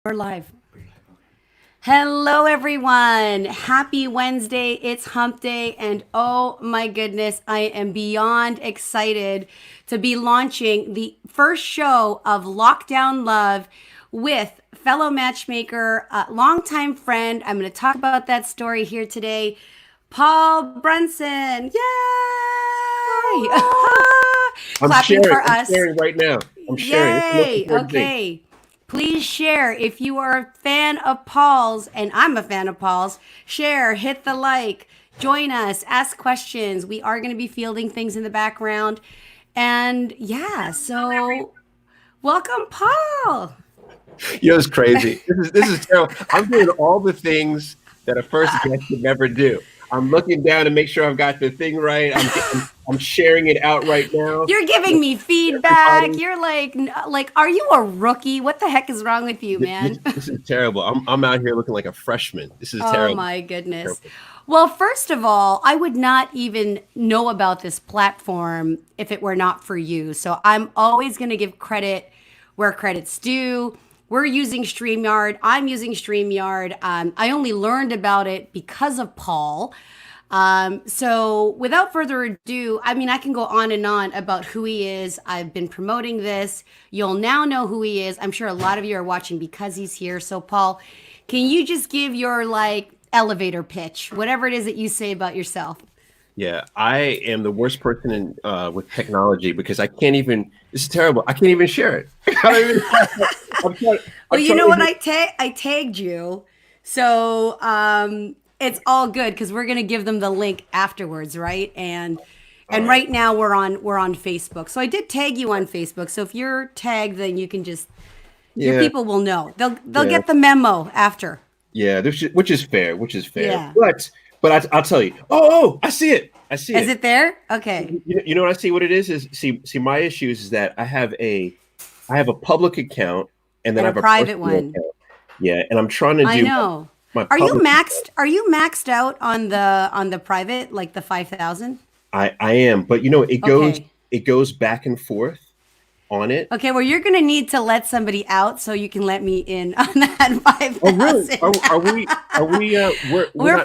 We're live. Hello, everyone. Happy Wednesday. It's hump day. And oh my goodness, I am beyond excited to be launching the first show of Lockdown Love with fellow matchmaker, longtime friend. I'm going to talk about that story here today. Paul Brunson. Yay! Clapping for us. I'm sharing right now. I'm sharing. Yay! Okay. Please share if you are a fan of Paul's, and I'm a fan of Paul's. Share, hit the like, join us, ask questions. We are going to be fielding things in the background. And yeah, so welcome, Paul. Yo, it's crazy. This is terrible. I'm doing all the things that a first guest would never do. I'm looking down to make sure I've got the thing right. I'm sharing it out right now. You're giving me feedback. Everybody. You're like, are you a rookie? What the heck is wrong with you, man? This is terrible. I'm out here looking like a freshman. This is terrible. Oh my goodness. Terrible. Well, first of all, I would not even know about this platform if it were not for you. So I'm always going to give credit where credit's due. We're using StreamYard. I'm using StreamYard. I only learned about it because of Paul. So without further ado, I mean, I can go on and on about who he is. I've been promoting this. You'll now know who he is. I'm sure a lot of you are watching because he's here. So Paul, can you just give your elevator pitch, whatever it is that you say about yourself? Yeah, I am the worst person in with technology because I can't even. This is terrible. I can't even share it. Well, you know what? I tagged you, so it's all good because we're gonna give them the link afterwards, right? And right now we're on Facebook. So I did tag you on Facebook. So if you're tagged, then you can just your people will know. They'll get the memo after. Yeah, which is fair. Yeah. But I'll tell you. Oh, I see it. Is it there? Okay. You know what I see? What it is see my issues is that I have a public account and then I have a private one. Account. Yeah, and I'm trying to do. I know. Are you maxed out on the private, like the 5,000? I am, but it goes back and forth on it. Okay, well, you're gonna need to let somebody out so you can let me in on that 5,000. Oh, really? Are we? We're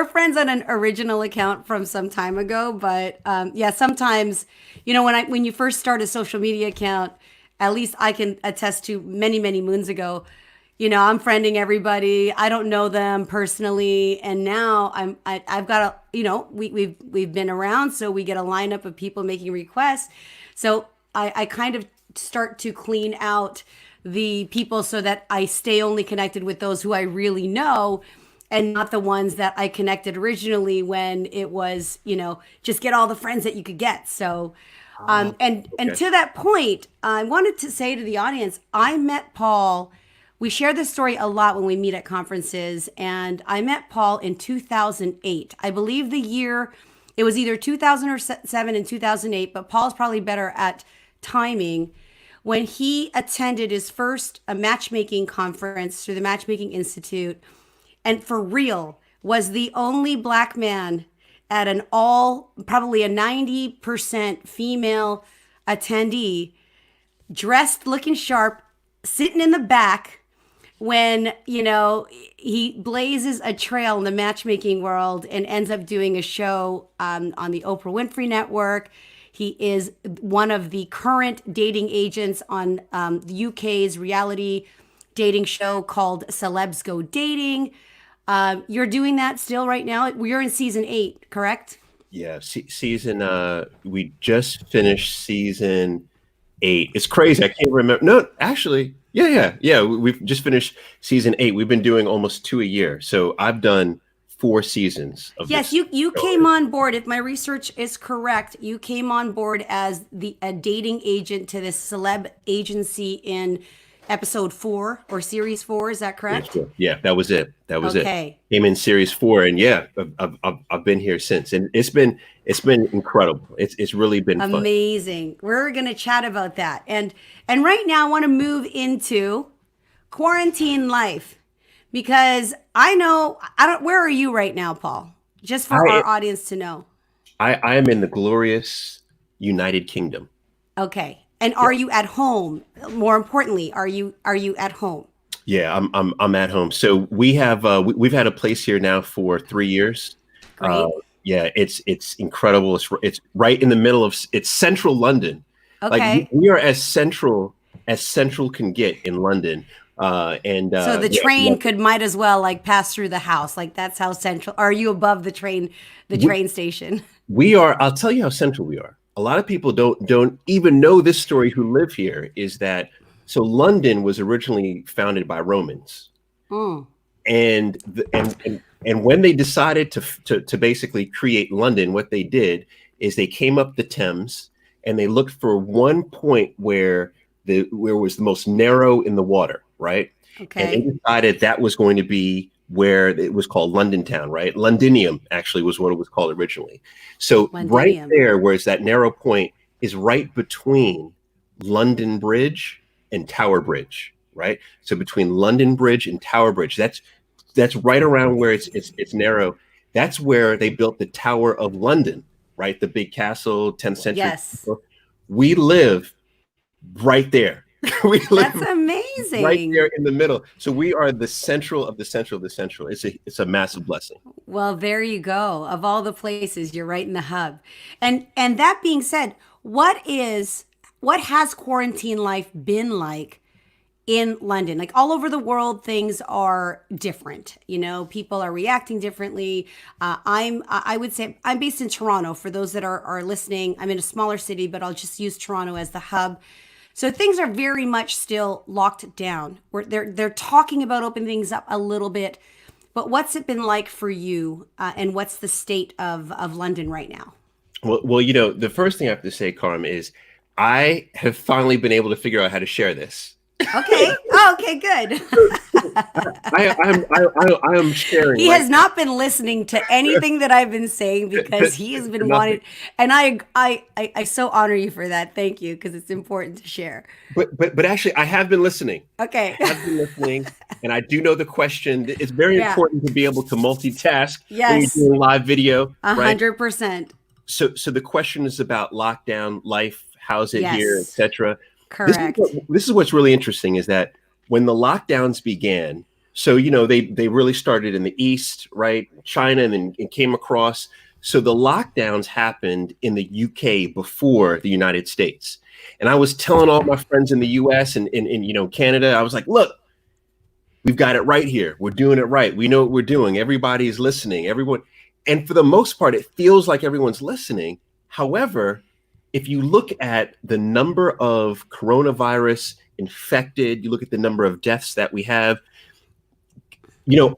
friends on an original account from some time ago, but yeah, sometimes when you first start a social media account, at least I can attest to many moons ago. I'm friending everybody. I don't know them personally, and now I've got we've been around, so we get a lineup of people making requests. So I kind of start to clean out the people so that I stay only connected with those who I really know and not the ones that I connected originally when it was, just get all the friends that you could get. So, and to that point, I wanted to say to the audience, I met Paul. We share this story a lot when we meet at conferences, and I met Paul in 2008. I believe the year, it was either 2007 and 2008, but Paul's probably better at timing, when he attended his first matchmaking conference through the Matchmaking Institute, and for real was the only Black man at probably a 90% female attendee, dressed, looking sharp, sitting in the back when, he blazes a trail in the matchmaking world and ends up doing a show on the Oprah Winfrey Network. He is one of the current dating agents on the UK's reality dating show called Celebs Go Dating. You're doing that still right now? You're in season 8, correct? Yeah, we just finished season 8. It's crazy. I can't remember. No, actually, yeah. We've just finished season 8. We've been doing almost 2 a year. So I've done 4 seasons of yes, this. You came on board, if my research is correct, you came on board as a dating agent to this celeb agency in episode 4 or series 4. Is that correct? Yeah, that was it. Okay. Came in series 4, and yeah, I've been here since, and it's been incredible. It's really been amazing. Fun. We're gonna chat about that, and right now I want to move into quarantine life. Because where are you right now, Paul? Just for our audience to know. I am in the glorious United Kingdom. Okay. And are you at home? More importantly, are you at home? Yeah, I'm at home. So we've had a place here now for 3 years. Uh, Great. yeah, it's incredible. It's right in the middle of it's central London. Like Okay. we are as central can get in London. So the Yeah, train could might as well like pass through the house. Like that's how central. Are you above the we, train station? we are. I'll tell you how central we are. A lot of people don't even know this story who live here. Is that so? London was originally founded by Romans. Mm. And when they decided to basically create London, what they did is they came up the Thames and they looked for one point where was the most narrow in the water, right? And they Okay. decided that was going to be where it was called London Town, right? Londinium actually was what it was called originally. So right Londinium. there, where it's that narrow point, is right between London Bridge and Tower Bridge, right? So between London Bridge and Tower Bridge, that's right around where it's narrow. That's where they built the Tower of London, right? The big castle, 10th century. Yes. We live right there. We That's live right amazing. there in the middle. So we are the central of the central of the central. It's a massive blessing. Well, there you go. Of all the places, you're right in the hub. And that being said, what has quarantine life been like in London? Like all over the world, things are different. You know, people are reacting differently. I would say I'm based in Toronto. For those that are listening, I'm in a smaller city, but I'll just use Toronto as the hub. So things are very much still locked down. They're talking about opening things up a little bit, but what's it been like for you, and what's the state of London right now? Well, the first thing I have to say, Carm, is I have finally been able to figure out how to share this. Okay. Oh, okay, good. I am sharing He right has not been listening to anything that I've been saying because he has been nothing. wanting, and I so honor you for that. Thank you, because it's important to share. But actually, I have been listening. Okay. I have been listening, and I do know the question. It's very Yeah. important to be able to multitask when you're Yes. doing live video, right? 100%. So the question is about lockdown life, how's it here, Yes. etc. Correct. This is what's really interesting is that when the lockdowns began, so they really started in the East, right? China, and then it came across. So the lockdowns happened in the UK before the United States. And I was telling all my friends in the US and in Canada, I was like, look, we've got it right here. We're doing it right. We know what we're doing. Everybody is listening. Everyone. And for the most part, it feels like everyone's listening. However, if you look at the number of coronavirus infected, you look at the number of deaths that we have,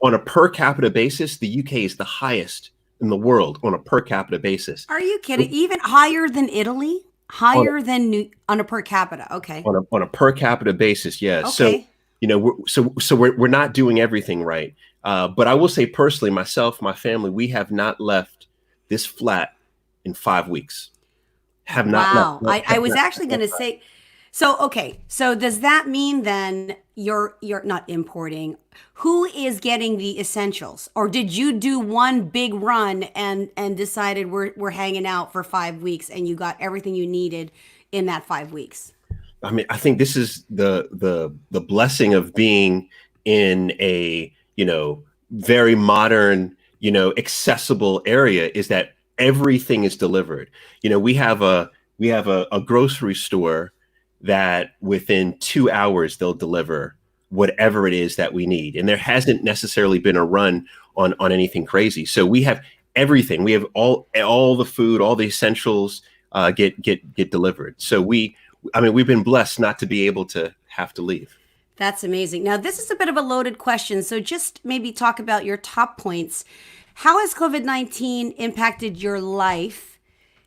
on a per capita basis, the UK is the highest in the world on a per capita basis. Are you kidding? Even higher than Italy? On, Higher than on a per capita. Okay. on a per capita basis, yeah. So, Okay. we're not doing everything right. But I will say personally, myself, my family, we have not left this flat in 5 weeks. Have not left. Wow. I was actually going to say, so okay. So does that mean then you're not importing? Who is getting the essentials? Or did you do one big run and decided we're hanging out for 5 weeks and you got everything you needed in that 5 weeks? I mean, I think this is the blessing of being in a very modern, accessible area, is that everything is delivered. We have a grocery store that within 2 hours they'll deliver whatever it is that we need, and there hasn't necessarily been a run on anything crazy. So we have everything. We have all the food, all the essentials get delivered. So we've been blessed not to be able to have to leave. That's amazing. Now, this is a bit of a loaded question. So just maybe talk about your top points. How has COVID-19 impacted your life,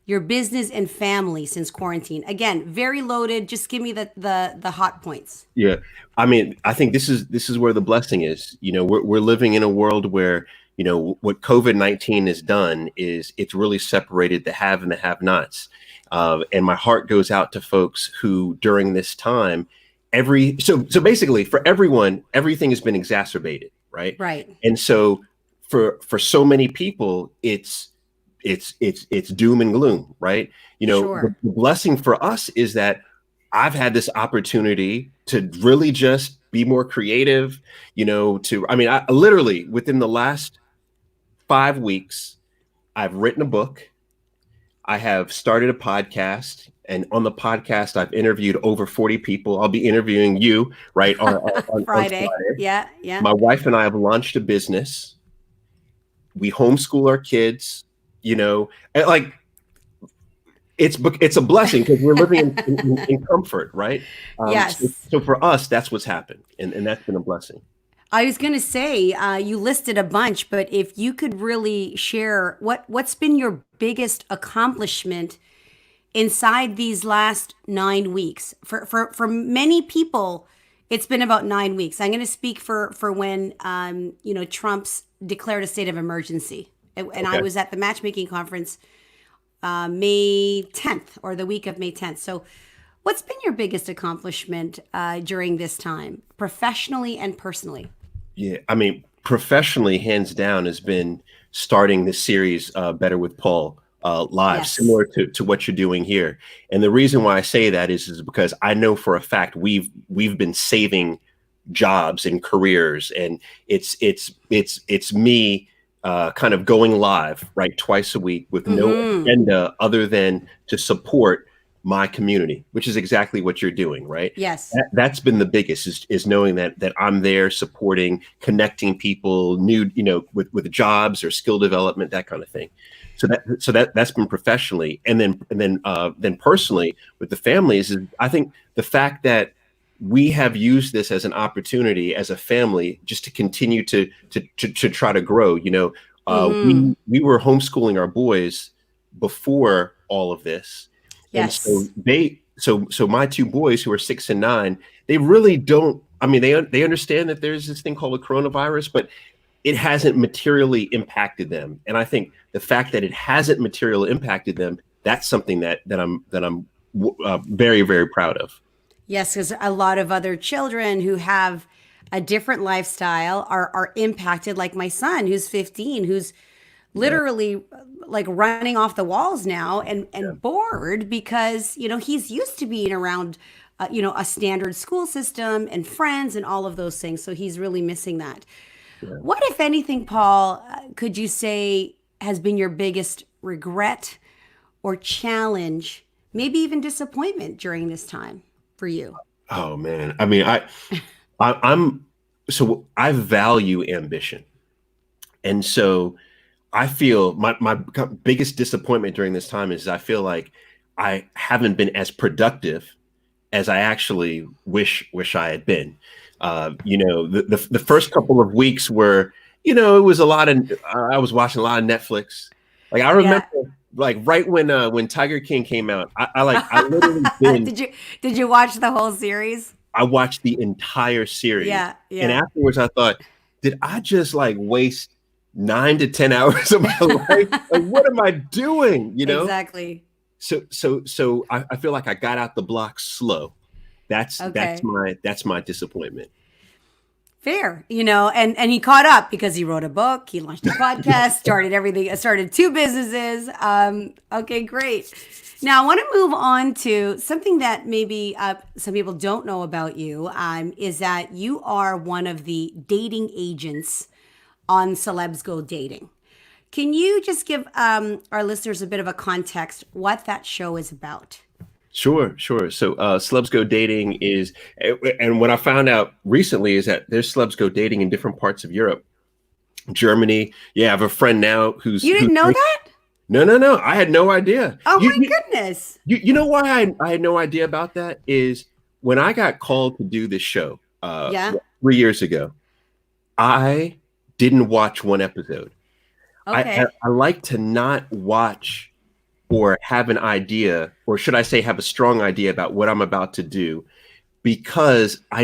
your business, and family since quarantine? Again, very loaded. Just give me the hot points. Yeah, I mean, I think this is where the blessing is. We're living in a world where what COVID-19 has done is it's really separated the have and the have-nots. And my heart goes out to folks who during this time, so basically for everyone, everything has been exacerbated, right? Right. And so for so many people, it's doom and gloom, right? Sure. The blessing for us is that I've had this opportunity to really just be more creative, I literally within the last 5 weeks, I've written a book. I have started a podcast, and on the podcast, I've interviewed over 40 people. I'll be interviewing you right on Friday. Friday. Yeah, yeah. My wife and I have launched a business. We homeschool our kids, and like it's a blessing because we're living in comfort, right? Yes. So for us, that's what's happened, and that's been a blessing. I was going to say, you listed a bunch, but if you could really share what's been your biggest accomplishment inside these last 9 weeks. For many people, it's been about 9 weeks. I'm going to speak for when Trump's declared a state of emergency, and I was at the matchmaking conference May 10th or the week of May 10th. So, what's been your biggest accomplishment during this time, professionally and personally? Yeah, I mean, professionally, hands down, has been starting this series, Better with Paul, live, Yes. similar to what you're doing here. And the reason why I say that is because I know for a fact we've been saving jobs and careers, and it's me kind of going live right twice a week with no agenda other than to support my community, which is exactly what you're doing, right? Yes. That's been the biggest is knowing that I'm there supporting, connecting people new, with jobs or skill development, that kind of thing. So that's been professionally, and then personally with the families is, I think the fact that we have used this as an opportunity as a family just to continue to try to grow. We were homeschooling our boys before all of this. Yes. And so my two boys who are 6 and 9, they really don't. I mean, they understand that there's this thing called a coronavirus, but it hasn't materially impacted them. And I think the fact that it hasn't materially impacted them, that's something that I'm very, very proud of. Yes, because a lot of other children who have a different lifestyle are impacted, like my son who's 15, who's literally like running off the walls now and bored because, he's used to being around, a standard school system and friends and all of those things. So he's really missing that. Yeah. What, if anything, Paul, could you say has been your biggest regret or challenge, maybe even disappointment during this time for you? Oh man. I mean, I value ambition. And so I feel my biggest disappointment during this time is I feel like I haven't been as productive as I actually wish I had been. The first couple of weeks were, it was a lot of, I was watching a lot of Netflix. Like I remember like right when Tiger King came out, I literally Did you watch the whole series? I watched the entire series. Yeah. And afterwards I thought, did I just like waste 9 to 10 hours of my life? Like, what am I doing? Exactly. So I feel like I got out the block slow. That's my disappointment. Fair, and he caught up because he wrote a book, he launched a podcast, started 2 businesses. Okay, great. Now I want to move on to something that maybe some people don't know about you, is that you are one of the dating agents on Celebs Go Dating. Can you just give our listeners a bit of a context what that show is about? Sure. So Celebs Go Dating is, and what I found out recently is that there's Celebs Go Dating in different parts of Europe, Germany. Yeah, I have a friend now who's. You didn't know that? No. I had no idea. Oh my goodness. You know why I had no idea about that is when I got called to do this show 3 years ago, I didn't watch one episode. Okay. I like to not watch or have an idea, or should I say have a strong idea about what I'm about to do, because I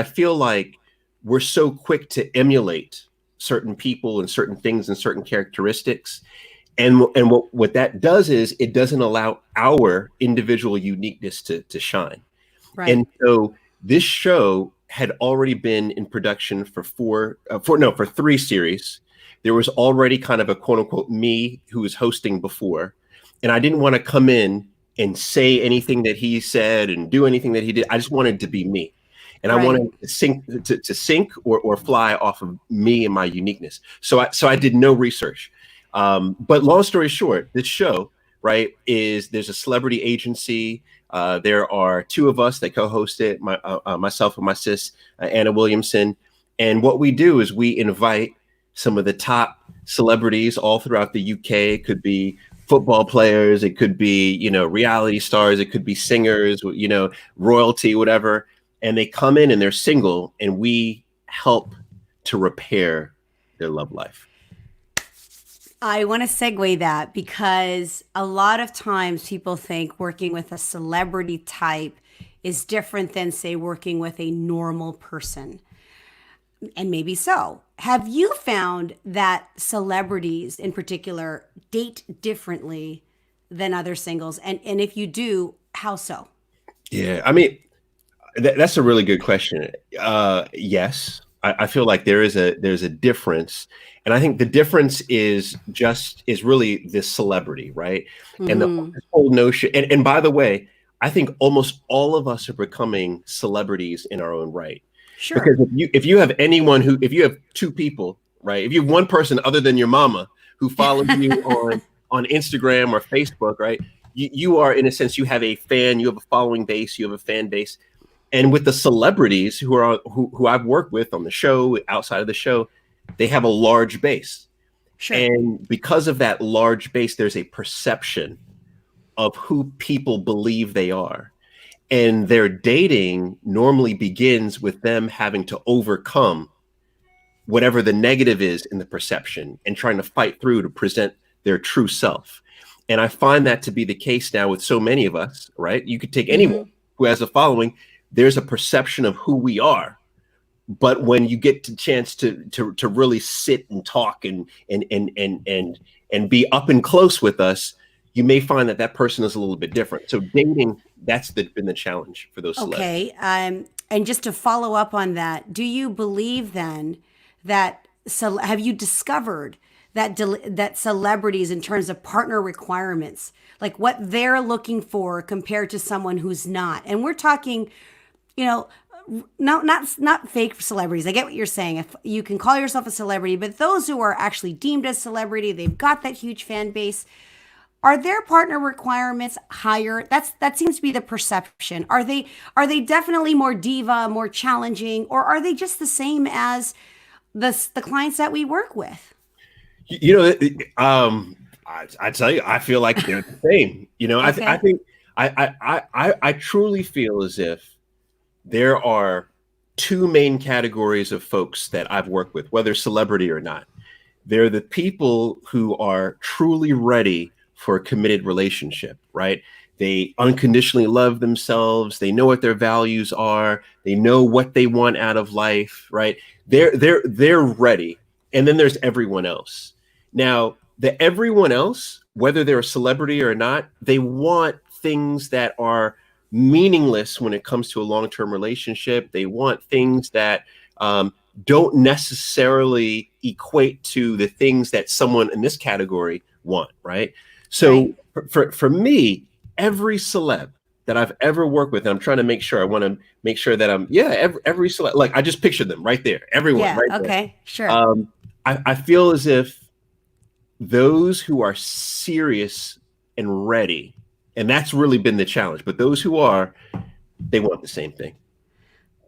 feel like we're so quick to emulate certain people and certain things and certain characteristics. And what that does is it doesn't allow our individual uniqueness to shine. Right. And so this show had already been in production for 3 series. There was already kind of a quote unquote me who was hosting before. And I didn't want to come in and say anything that he said and do anything that he did. I just wanted to be me. And I Right. wanted to sink or fly off of me and my uniqueness. So I did no research. But long story short, this show, right, there's a celebrity agency. There are two of us that co-host it, myself and my sis, Anna Williamson. And what we do is we invite some of the top celebrities all throughout the UK. It could be football players, it could be, reality stars, it could be singers, royalty, whatever. And they come in and they're single, and we help to repair their love life. I want to segue that because a lot of times people think working with a celebrity type is different than, say, working with a normal person. And maybe so. Have you found that celebrities in particular date differently than other singles? And if you do, how so? Yeah, I mean, that's a really good question. Yes, I feel like there's a difference, and I think the difference is really this celebrity, right? And the whole notion. And by the way, I think almost all of us are becoming celebrities in our own right. Sure. Because if you have if you have two people, right? If you have one person other than your mama who follows you on Instagram or Facebook, right? You are, in a sense, you have a following base, you have a fan base. And with the celebrities who I've worked with on the show, outside of the show, they have a large base. Sure. And because of that large base, there's a perception of who people believe they are. And their dating normally begins with them having to overcome whatever the negative is in the perception and trying to fight through to present their true self. And I find that to be the case now with so many of us, right? You could take anyone who has a following. There's a perception of who we are, but when you get the chance to really sit and talk and be up and close with us, you may find that person is a little bit different. So dating, that's been the challenge for those celebs. Okay, and just to follow up on that, do you believe then that have you discovered that celebrities, in terms of partner requirements, like what they're looking for compared to someone who's not? And we're talking, not fake celebrities. I get what you're saying. If you can call yourself a celebrity, but those who are actually deemed as celebrity, they've got that huge fan base. Are their partner requirements higher? That seems to be the perception. Are they definitely more diva, more challenging, or are they just the same as the clients that we work with? I tell you, I feel like they're the same. Okay. I think I truly feel as if there are two main categories of folks that I've worked with, whether celebrity or not. They're the people who are truly ready for a committed relationship, right? They unconditionally love themselves. They know what their values are. They know what they want out of life, right? They're ready. And then there's everyone else. Now, the everyone else, whether they're a celebrity or not, they want things that are meaningless when it comes to a long-term relationship. They want things that don't necessarily equate to the things that someone in this category want, right? So for me, every celeb that I've ever worked with, and I'm trying to make sure, I want to make sure that every celeb, like I just pictured them right there, everyone right there. Okay, sure. I feel as if those who are serious and ready, and that's really been the challenge, but those who are, they want the same thing.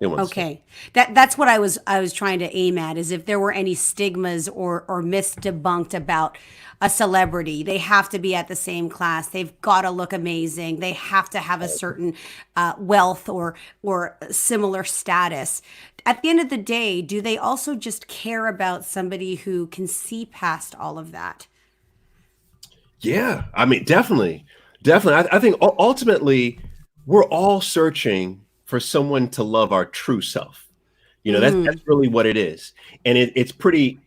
Okay, that's what I was trying to aim at, is if there were any stigmas or myths debunked about a celebrity. They have to be at the same class. They've got to look amazing. They have to have a certain wealth or similar status. At the end of the day, do they also just care about somebody who can see past all of that? Yeah, I mean, definitely. I think ultimately we're all searching for someone to love our true self. That's really what it is. And it's pretty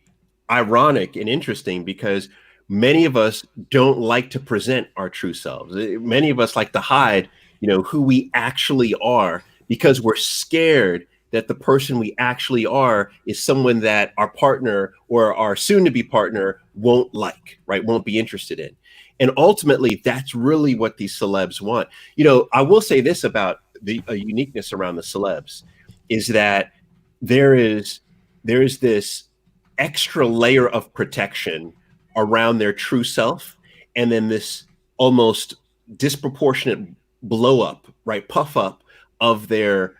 ironic and interesting because many of us don't like to present our true selves. Many of us like to hide, who we actually are, because we're scared that the person we actually are is someone that our partner or our soon-to-be partner won't like, right? Won't be interested in. And ultimately, that's really what these celebs want. You know, I will say this about the uniqueness around the celebs is that there is this extra layer of protection around their true self, and then this almost disproportionate blow up, right, puff up of their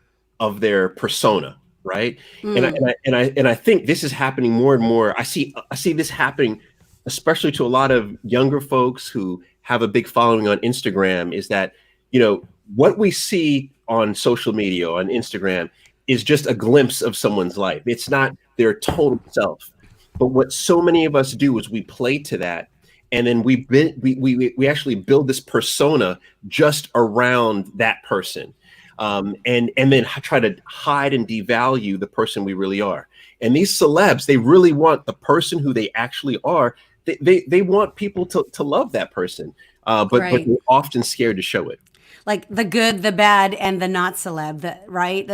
persona, right? And I think this is happening more and more. I see this happening, especially to a lot of younger folks who have a big following on Instagram. Is that, you know, what we see on social media, on Instagram, is just a glimpse of someone's life. It's not their total self. But what so many of us do is we play to that, and then we actually build this persona just around that person, and then try to hide and devalue the person we really are. And these celebs, they really want the person who they actually are. They want people to love that person, but they're often scared to show it. Like the good, the bad, and the not celeb, right?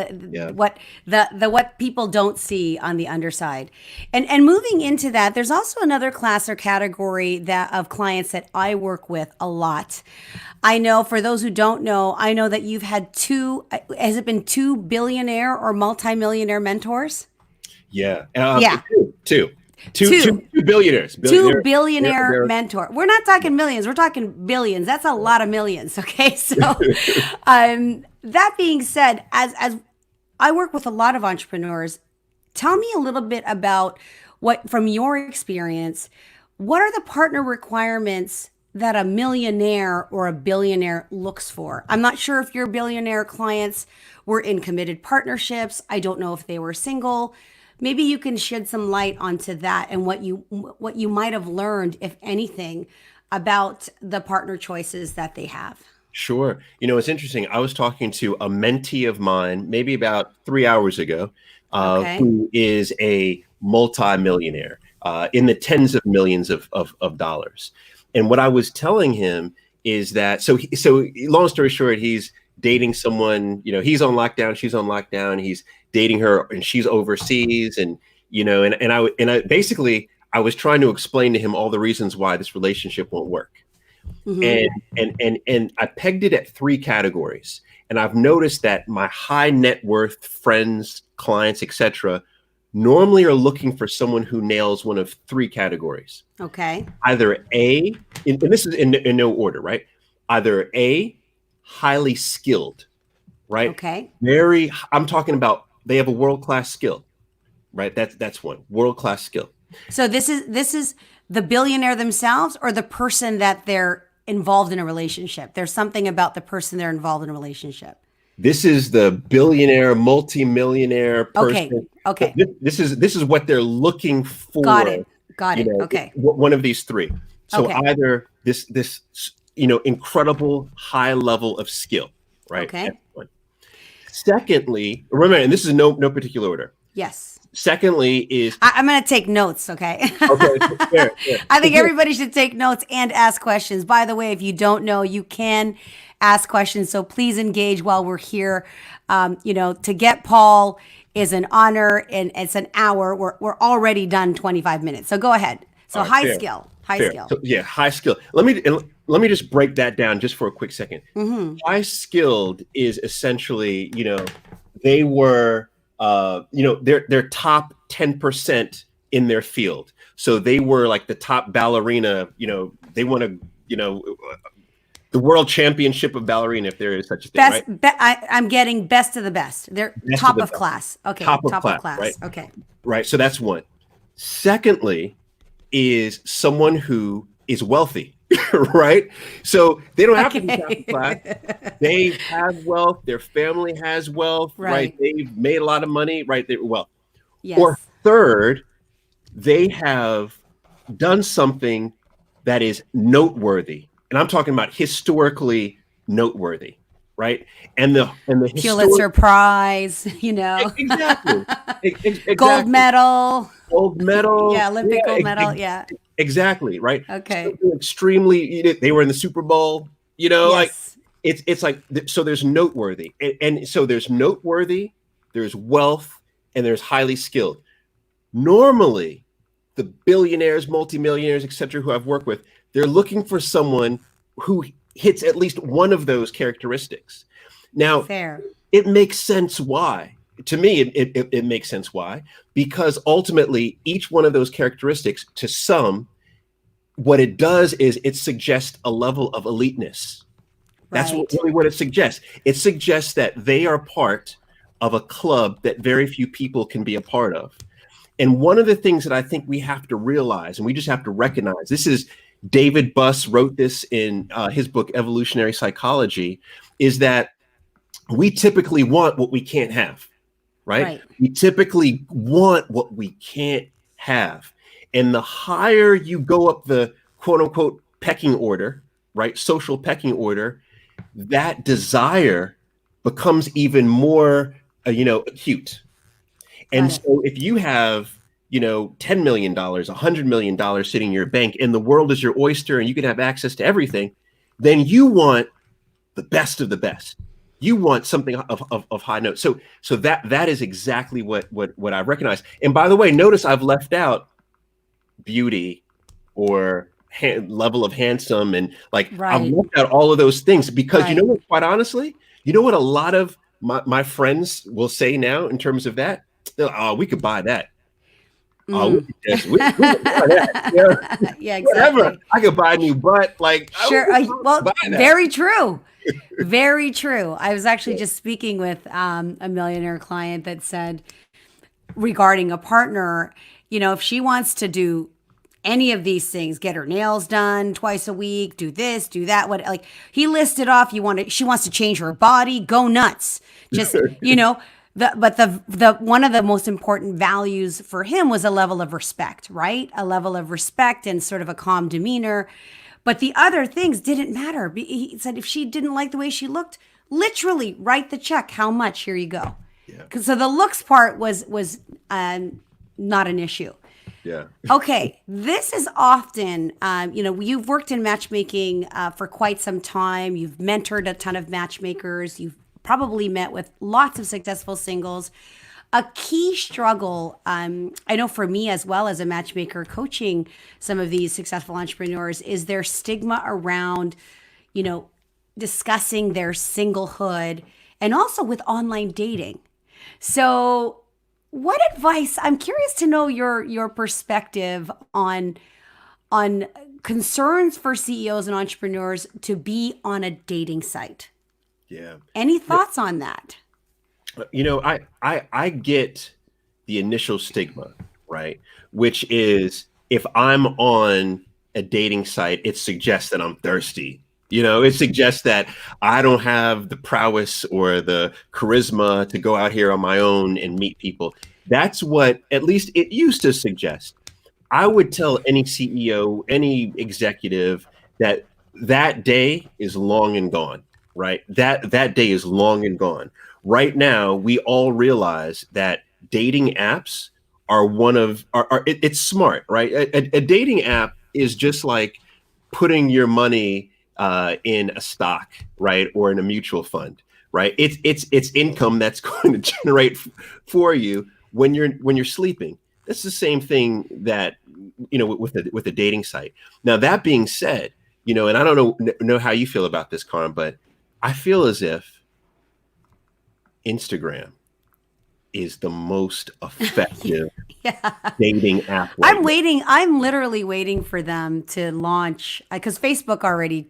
What people don't see on the underside. And moving into that, there's also another class or category that of clients that I work with a lot. I know, for those who don't know, I know that you've had has it been two billionaire or multimillionaire mentors? Yeah. Two billionaires. Two billionaire mentor. We're not talking millions. We're talking billions. That's a lot of millions. Okay. So that being said, as I work with a lot of entrepreneurs, tell me a little bit about from your experience, what are the partner requirements that a millionaire or a billionaire looks for? I'm not sure if your billionaire clients were in committed partnerships. I don't know if they were single. Maybe you can shed some light onto that and what you might have learned, if anything, about the partner choices that they have. Sure. You know, it's interesting. I was talking to a mentee of mine maybe about 3 hours ago, who is a multimillionaire in the tens of millions of dollars. And what I was telling him is that, so long story short, he's dating someone, you know, he's on lockdown, she's on lockdown, he's dating her and she's overseas. And, you know, and I basically, I was trying to explain to him all the reasons why this relationship won't work. And I pegged it at 3 categories. And I've noticed that my high net worth friends, clients, etc., normally are looking for someone who nails one of 3 categories. Okay. Either A, and this is in no order, right? Either A, highly skilled, right? Okay. I'm talking about, they have a world-class skill, right? That's one, world-class skill. So this is the billionaire themselves, or the person that they're involved in a relationship? There's something about the person they're involved in a relationship. This is the billionaire, multimillionaire person. Okay. This is what they're looking for. Got it. You know, okay. One of these 3. So either this you know, incredible high level of skill, right? Okay. Secondly, remember, and this is no particular order. Yes. Secondly is I'm going to take notes. Okay. Okay. Fair. I think everybody should take notes and ask questions. By the way, if you don't know, you can ask questions. So please engage while we're here. You know, to get Paul is an honor, and it's an hour. We're already done 25 minutes. So go ahead. So high skill. So, yeah, high skill. Let me just break that down just for a quick second. High skilled is essentially, you know, they were, you know, they're top 10% in their field. So they were like the top ballerina, you know, they want to, you know, the world championship of ballerina, if there is such a thing, right? I'm getting best of the best. They're best top of class. Okay. Top of class. Right? Okay. Right. So that's one. Secondly, is someone who is wealthy, right? So they don't have to be top of class. They have wealth. Their family has wealth, right? They've made a lot of money, right? Yes. Or third, they have done something that is noteworthy. And I'm talking about historically noteworthy, right? And the Pulitzer Prize, you know. Exactly. Gold medal. Yeah, Olympic gold medal. Yeah. Exactly. Right. Okay. So extremely. They were in the Super Bowl. You know, like it's like, so there's noteworthy, and so there's noteworthy, there's wealth, and there's highly skilled. Normally, the billionaires, multimillionaires, etc., who I've worked with, They're looking for someone who hits at least one of those characteristics. Now, Fair. it makes sense why. To me, it makes sense why. Because ultimately, each one of those characteristics, to some, what it does is it suggests a level of eliteness. That's really what it suggests. It suggests that they are part of a club that very few people can be a part of. And one of the things that I think we have to realize, and we just have to recognize, this is David Buss wrote this in his book, Evolutionary Psychology, is that we typically want what we can't have, right? We typically want what we can't have. And the higher you go up the quote unquote pecking order, right? Social pecking order, that desire becomes even more, acute. And so if you have, $10 million, $100 million sitting in your bank and the world is your oyster and you can have access to everything, then you want the best of the best. You want something of high note. So that is exactly what I recognize. And by the way, notice I've left out beauty or level of handsome and I've left out all of those things because you know what, quite honestly, you know what a lot of my friends will say now in terms of that? Oh, we could buy that. Oh, we could buy that. Yeah, exactly. Whatever. I could buy a new butt. Sure. Well, very true. Very true. I was actually just speaking with a millionaire client that said regarding a partner, if she wants to do any of these things, get her nails done twice a week, do this, do that, he listed off, she wants to change her body, go nuts. Just, but the one of the most important values for him was a level of respect, right? A level of respect and sort of a calm demeanor. But the other things didn't matter. He said if she didn't like the way she looked, literally write the check. How much? Here you go. Yeah. So the looks part was not an issue. Yeah. Okay. This is often, you've worked in matchmaking for quite some time. You've mentored a ton of matchmakers. You've probably met with lots of successful singles. A key struggle, I know for me as well as a matchmaker coaching some of these successful entrepreneurs, is their stigma around, discussing their singlehood and also with online dating. So what advice, I'm curious to know your perspective on concerns for CEOs and entrepreneurs to be on a dating site. Yeah. Any thoughts on that? I get the initial stigma, right? Which is if I'm on a dating site, it suggests that I'm thirsty. It suggests that I don't have the prowess or the charisma to go out here on my own and meet people. That's what at least it used to suggest. I would tell any CEO, any executive that day is long and gone, right? That day is long and gone. Right now, we all realize that dating apps are it's smart, right? A dating app is just like putting your money in a stock, right? Or in a mutual fund, right? It's income that's going to generate for you when you're sleeping. That's the same thing that, with a dating site. Now, that being said, and I don't know how you feel about this, Carm, but I feel as if Instagram is the most effective dating app. I'm literally waiting for them to launch because Facebook already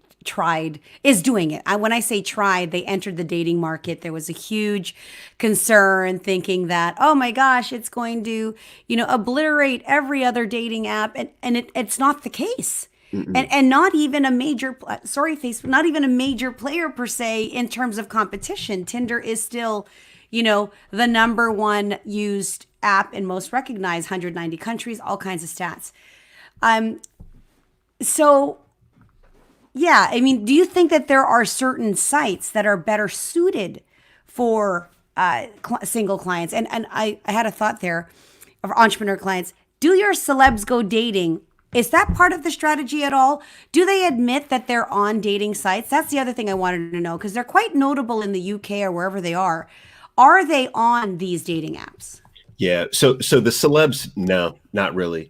is doing it. When I say tried, they entered the dating market. There was a huge concern thinking that, oh my gosh, it's going to, obliterate every other dating app. And it's not the case. And not even a major, Facebook, not even a major player per se in terms of competition. Tinder is still, the number one used app in most recognized 190 countries, all kinds of stats. So yeah, do you think that there are certain sites that are better suited for single clients? And I had a thought there of entrepreneur clients. Do your celebs go dating? Is that part of the strategy at all? Do they admit that they're on dating sites? That's the other thing I wanted to know because they're quite notable in the UK or wherever they are. Are they on these dating apps? Yeah. So the celebs, no, not really.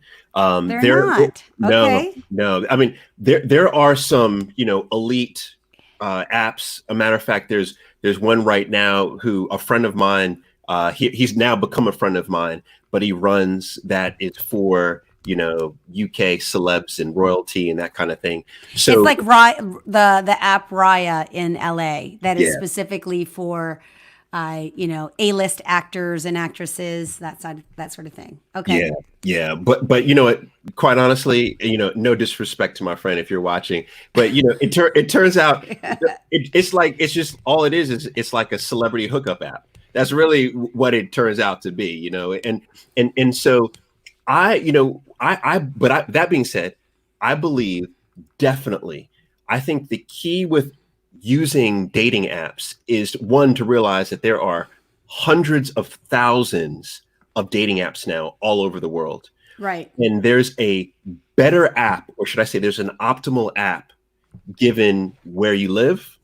They're There, not. no, Okay. no. I mean, there are some, elite apps. A matter of fact, there's one right now who a friend of mine. He's now become a friend of mine, but he runs that. It's for UK celebs and royalty and that kind of thing. It's So like the app Raya in LA that is yeah, specifically for A-list actors and actresses, that sort of thing. yeah, Okay. yeah. But you know what? Quite honestly, no disrespect to my friend if you're watching, but it turns out it's just all it is it's like a celebrity hookup app. That's really what it turns out to be, and so that being said, I believe definitely, I think the key with using dating apps is one to realize that there are hundreds of thousands of dating apps now all over the world. Right. And there's a better app, or should I say there's an optimal app given where you live,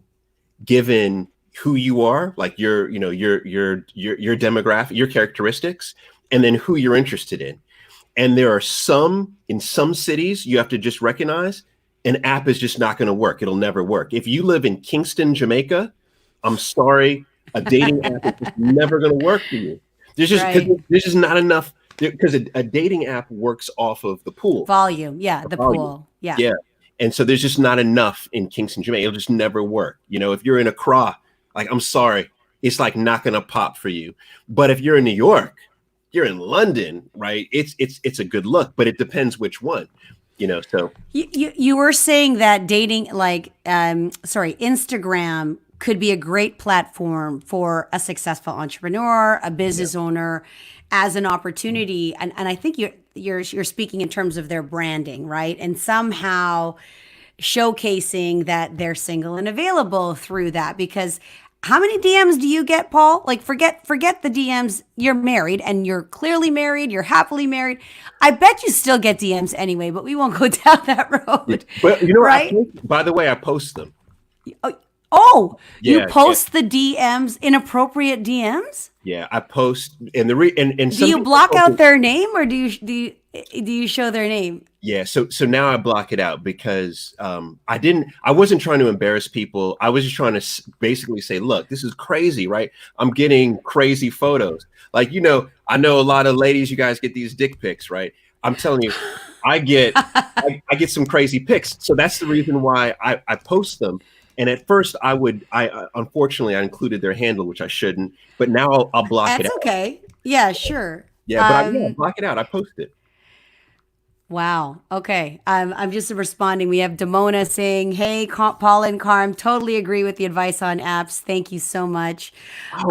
given who you are, like your demographic, your characteristics, and then who you're interested in. And there are in some cities, you have to just recognize an app is just not going to work. It'll never work. If you live in Kingston, Jamaica, I'm sorry, a dating app is just never going to work for you. Right. There's just not enough, because a dating app works off of the pool. Volume. Yeah. The Volume. pool. Yeah. Yeah. And so there's just not enough in Kingston, Jamaica. It'll just never work. If you're in Accra, like, I'm sorry, it's like not going to pop for you. But if you're in New York, you're in London, right? It's a good look, but it depends which one, so. You were saying that dating, Instagram could be a great platform for a successful entrepreneur, a business owner, as an opportunity. And I think you're speaking in terms of their branding, right? And somehow showcasing that they're single and available through that. Because how many DMs do you get, Paul? Like, forget the DMs. You're married and you're clearly married. You're happily married. I bet you still get DMs anyway, but we won't go down that road. But right? by the way, I post them. Oh, you Yeah, post the DMs, inappropriate DMs? yeah. I post, and and Do you block out their name, or do you show their name? Yeah, so now I block it out because I wasn't trying to embarrass people. I was just trying to basically say, look, this is crazy, right? I'm getting crazy photos. Like, I know a lot of ladies, you guys get these dick pics, right? I'm telling you, I get some crazy pics. So that's the reason why I post them. And at first unfortunately I included their handle, which I shouldn't, but now I'll block it out. That's okay. Yeah, sure. Yeah, but I block it out. I post it. Wow. Okay. I'm just responding. We have Damona saying, "Hey, Paul and Carm, totally agree with the advice on apps. Thank you so much." Oh,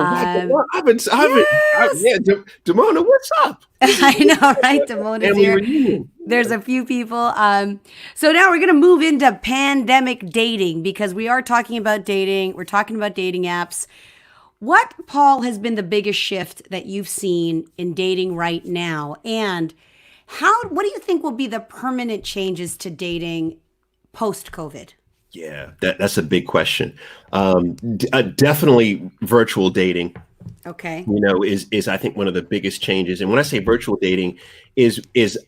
Damona, what's up? I know, right? Damona's here. There's a few people. So now we're going to move into pandemic dating, because we are talking about dating. We're talking about dating apps. What, Paul, has been the biggest shift that you've seen in dating right now? And what do you think will be the permanent changes to dating post-COVID? Yeah, that's a big question. Definitely virtual dating. Okay. Is I think one of the biggest changes. And when I say virtual dating, is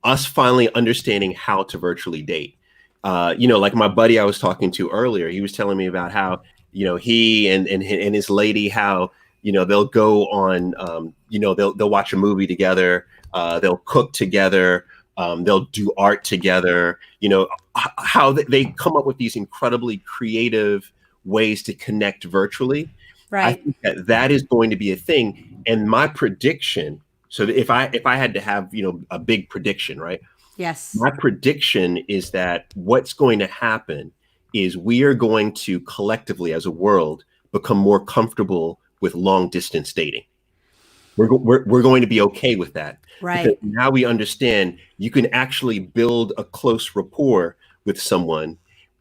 us finally understanding how to virtually date. Like my buddy I was talking to earlier, he was telling me about how he and his lady, how they'll go on, they'll watch a movie together. They'll cook together. They'll do art together. How they come up with these incredibly creative ways to connect virtually. Right. I think that is going to be a thing. And my prediction. So if I had to have a big prediction, right? Yes. My prediction is that what's going to happen is we are going to collectively, as a world, become more comfortable with long distance dating. We're going to be okay with that. Right. Because now we understand you can actually build a close rapport with someone.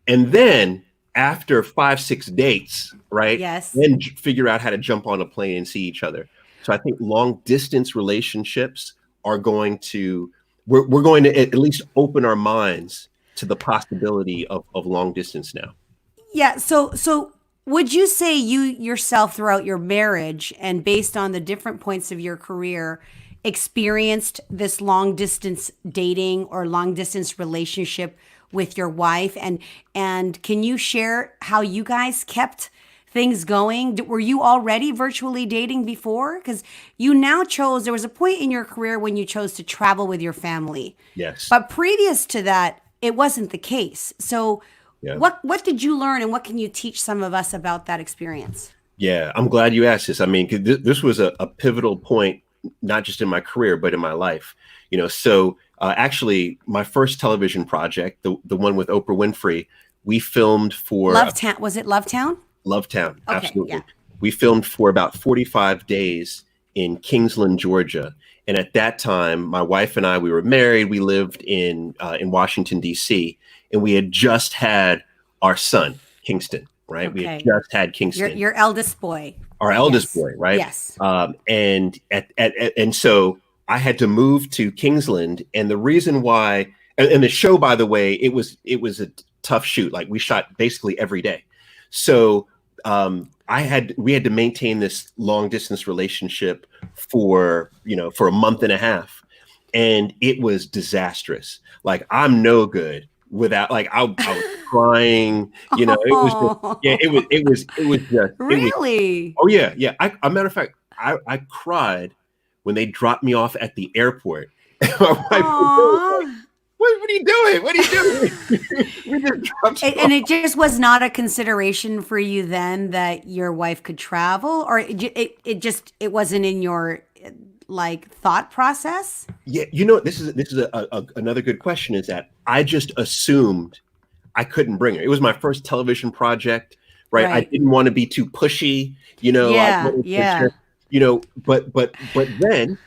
And then after 5-6 dates, right? Yes. Then figure out how to jump on a plane and see each other. So I think long distance relationships are going to, we're going to at least open our minds to the possibility of long distance now. Yeah. So would you say you yourself, throughout your marriage and based on the different points of your career, experienced this long distance dating or long distance relationship with your wife, and can you share how you guys kept things going? Were you already virtually dating before? Because you now chose, there was a point in your career when you chose to travel with your family. Yes. But previous to that, it wasn't the case. So Yeah. what did you learn, and what can you teach some of us about that experience? Yeah, I'm glad you asked this. I mean, 'cause this was a pivotal point, not just in my career, but in my life. So actually, my first television project, the one with Oprah Winfrey, we filmed for Lovetown. Was it Lovetown? Lovetown. Okay, Absolutely. yeah. We filmed for about 45 days in Kingsland, Georgia. And at that time, my wife and I, we were married. We lived in Washington, D.C., and we had just had our son, Kingston, right? We had Okay. just had Kingston. Your eldest boy. Our eldest Yes. boy, right? Yes. And so I had to move to Kingsland, and the reason why, and the show, by the way, it was a tough shoot. Like, we shot basically every day, so we had to maintain this long distance relationship for a month and a half, and it was disastrous. Like, I'm no good without, like, I was crying, it was just, yeah, it was just Really? oh yeah. A matter of fact, I cried when they dropped me off at the airport. My wife was like, what are you doing? What are you doing? We just dropped you And off. it just was not a consideration for you then that your wife could travel, or it wasn't in your like thought process? Yeah, this is another good question. Is that I just assumed I couldn't bring her. It was my first television project, right? I Right. didn't want to be too pushy, I Yeah, wanted to yeah. but then,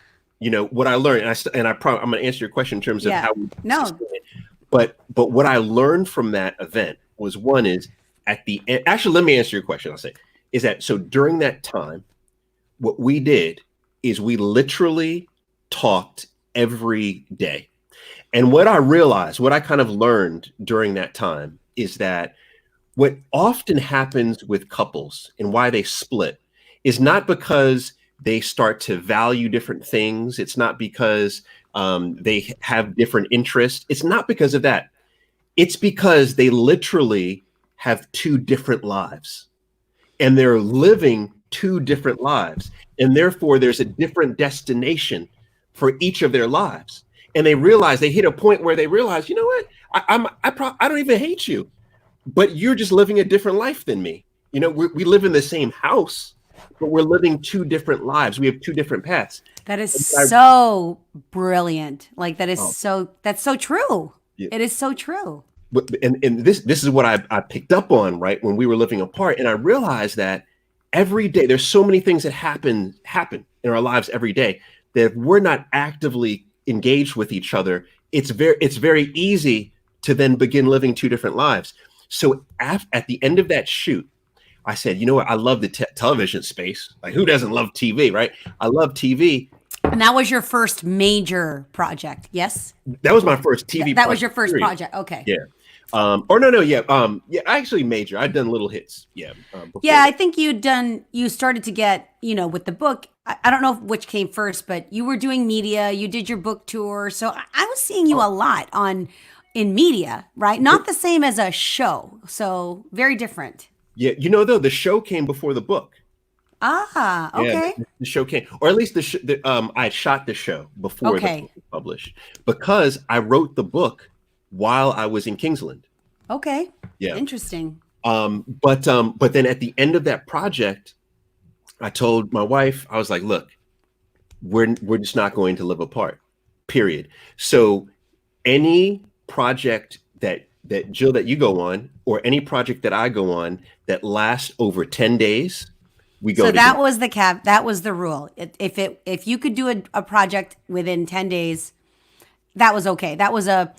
what I learned, and I'm going to answer your question in terms of Yeah. how we No. sustain it. But what I learned from that event was, one is, at the end. Actually, let me answer your question. I'll say is that, so during that time, what we did is we literally talked every day. And what I realized, what I kind of learned during that time, is that what often happens with couples and why they split is not because they start to value different things. It's not because they have different interests. It's not because of that. It's because they literally have two different lives, and they're living two different lives. And therefore, there's a different destination for each of their lives. And they hit a point where they realize, you know what? I don't even hate you, but you're just living a different life than me. We live in the same house, but we're living two different lives. We have two different paths. That is so brilliant. Like, that's so true. Yeah. It is so true. And this is what I picked up on, right, when we were living apart. And I realized that every day there's so many things that happen in our lives every day that if we're not actively engaged with each other, it's very easy to then begin living two different lives. So at the end of that shoot, I said, you know what? I love the television space. Like, who doesn't love TV, right? I love TV. And that was your first major project, yes? That was my first TV. That was your project, first period. project. Okay. Yeah. Or no, yeah. Yeah, actually major. I'd done little hits. Yeah. Yeah, I think you started to get, with the book, I don't know which came first, but you were doing media, you did your book tour. So I was seeing you a lot in media, right? Not the same as a show. So very different. Yeah. Though, the show came before the book. Ah, okay. Yeah, the show came, or at least I shot the show before the book was published, because I wrote the book while I was in Kingsland. Okay. Yeah. Interesting. But then at the end of that project, I told my wife, I was like, look, we're just not going to live apart, period. So any project that Jill, that you go on, or any project that I go on that lasts over 10 days, we go. So together. that was the cap. That was the rule. If you could do a project within 10 days, that was okay. That was a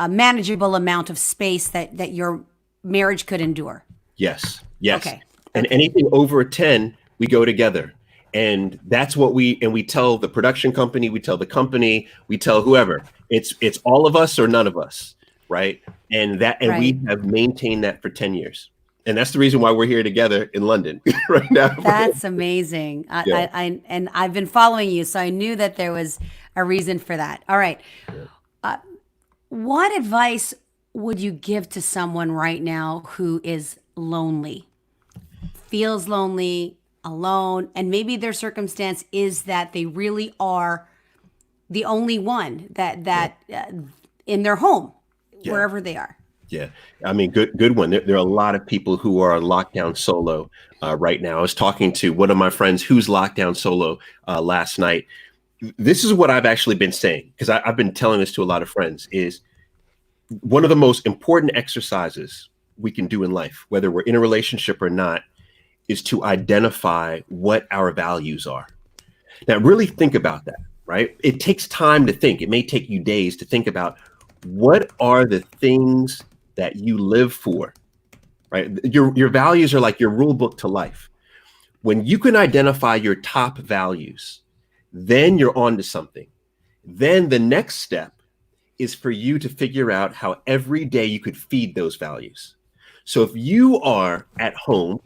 manageable amount of space that your marriage could endure. Yes. Okay. And anything over 10, we go together. And that's what we tell the production company, we tell the company, we tell whoever. It's all of us or none of us, right? And Right. we have maintained that for 10 years. And that's the reason why we're here together in London right now. That's amazing. Yeah. And I've been following you, so I knew that there was a reason for that. All right. Yeah. What advice would you give to someone right now who is lonely, feels lonely, alone, and maybe their circumstance is that they really are the only one that in their home, Yeah. wherever they are? Yeah, I mean, good one. There are a lot of people who are on lockdown solo right now. I was talking to one of my friends who's lockdown solo last night. This is what I've actually been saying, because I've been telling this to a lot of friends, is one of the most important exercises we can do in life, whether we're in a relationship or not, is to identify what our values are. Now, really think about that, right? It takes time to think. It may take you days to think about what are the things that you live for, right? Your values are like your rule book to life. When you can identify your top values, then you're on to something. Then the next step is for you to figure out how every day you could feed those values. So if you are at home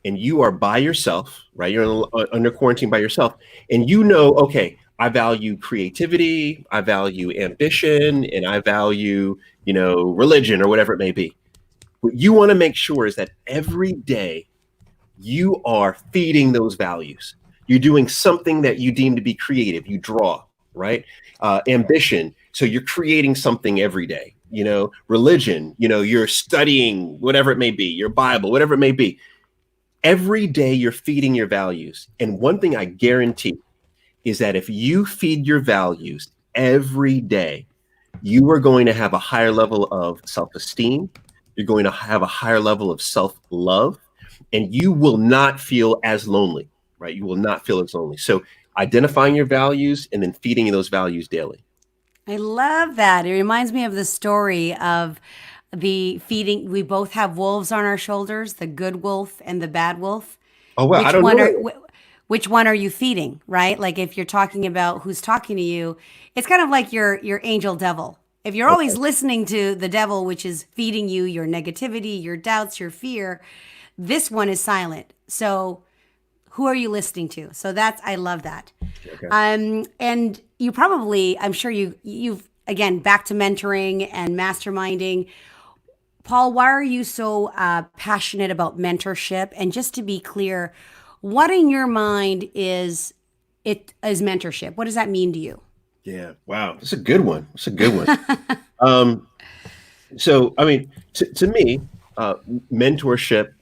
and you are by yourself, right? You're under quarantine by yourself, and you know, okay, I value creativity, I value ambition, and I value, religion or whatever it may be. What you want to make sure is that every day you are feeding those values. You're doing something that you deem to be creative. You draw, right? Ambition. So you're creating something every day. Religion, you're studying whatever it may be, your Bible, whatever it may be. Every day you're feeding your values. And one thing I guarantee is that if you feed your values every day, you are going to have a higher level of self-esteem. You're going to have a higher level of self-love, and you will not feel as lonely, right? You will not feel as lonely. So identifying your values and then feeding those values daily. I love that. It reminds me of the story of the feeding. We both have wolves on our shoulders, the good wolf and the bad wolf. Oh, well, I Which don't one know. are which one are you feeding, right? Like if you're talking about who's talking to you, it's kind of like your angel devil. If you're always Okay. listening to the devil, which is feeding you your negativity, your doubts, your fear, this one is silent. So who are you listening to? So I love that. Okay. And you probably, I'm sure you've again back to mentoring and masterminding. Paul, why are you so passionate about mentorship? And just to be clear, what in your mind is mentorship? What does that mean to you? Yeah. Wow. That's a good one. That's a good one. So, I mean, to me, mentorship